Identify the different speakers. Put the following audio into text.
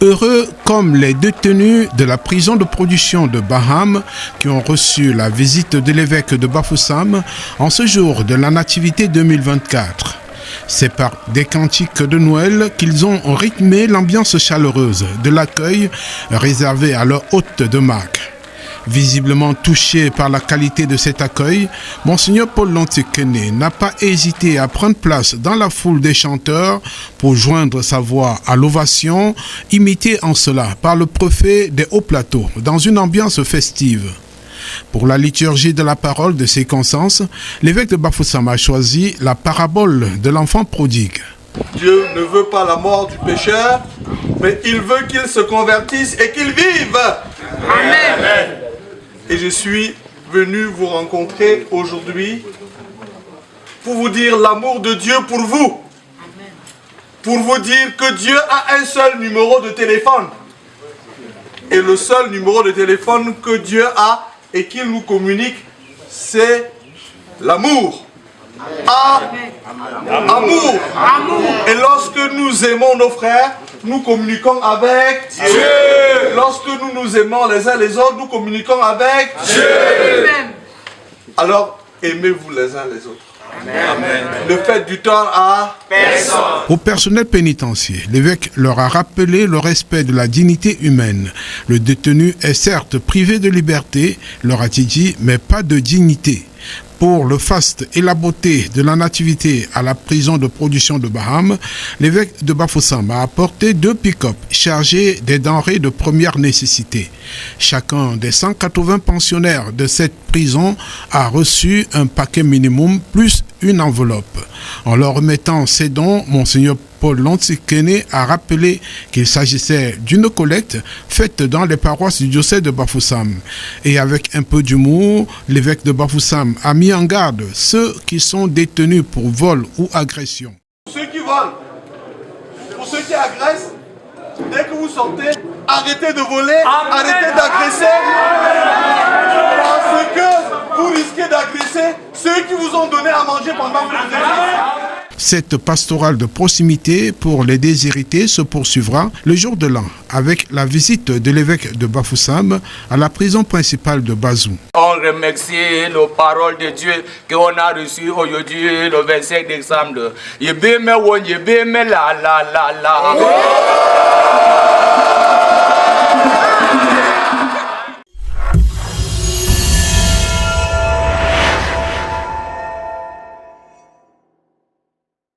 Speaker 1: Heureux comme les détenus de la prison de production de Baham qui ont reçu la visite de l'évêque de Bafoussam en ce jour de la Nativité 2024. C'est par des cantiques de Noël qu'ils ont rythmé l'ambiance chaleureuse de l'accueil réservé à leur hôte de marque. Visiblement touché par la qualité de cet accueil, Monseigneur Paul Lontikene n'a pas hésité à prendre place dans la foule des chanteurs pour joindre sa voix à l'ovation, imitée en cela par le préfet des hauts plateaux, dans une ambiance festive. Pour la liturgie de la parole de circonstance, l'évêque de Bafoussam a choisi la parabole de l'enfant prodigue.
Speaker 2: Dieu ne veut pas la mort du pécheur, mais il veut qu'il se convertisse et qu'il vive. Amen. Et je suis venu vous rencontrer aujourd'hui pour vous dire l'amour de Dieu pour vous. Pour vous dire que Dieu a un seul numéro de téléphone. Et le seul numéro de téléphone que Dieu a et qu'il nous communique, c'est l'amour. Amour. Et lorsque nous aimons nos frères, nous communiquons avec Dieu. Lorsque nous nous aimons les uns les autres, nous communiquons avec Dieu. Alors, aimez-vous les uns les autres. Amen. Ne faites du tort à personne.
Speaker 1: Au personnel pénitentiaire, l'évêque leur a rappelé le respect de la dignité humaine. Le détenu est certes privé de liberté, leur a-t-il dit, mais pas de dignité. Pour le faste et la beauté de la nativité à la prison de production de Baham, l'évêque de Bafoussam a apporté 2 pick-up chargés des denrées de première nécessité. Chacun des 180 pensionnaires de cette prison a reçu un paquet minimum plus une enveloppe. En leur remettant ces dons, Monseigneur Paul Lontikene a rappelé qu'il s'agissait d'une collecte faite dans les paroisses du diocèse de Bafoussam. Et avec un peu d'humour, l'évêque de Bafoussam a mis en garde ceux qui sont détenus pour vol ou agression.
Speaker 2: Pour ceux qui volent, pour ceux qui agressent, dès que vous sortez, arrêtez de voler, arrêtez d'agresser. Parce que vous risquez d'agresser ceux qui vous ont donné à manger pendant que vous êtes.
Speaker 1: Cette pastorale de proximité pour les déshérités se poursuivra le jour de l'an avec la visite de l'évêque de Bafoussam à la prison principale de Bazou.
Speaker 3: On remercie nos paroles de Dieu qu'on a reçues aujourd'hui le 25 décembre. Yébé me won, yébé me la la la la.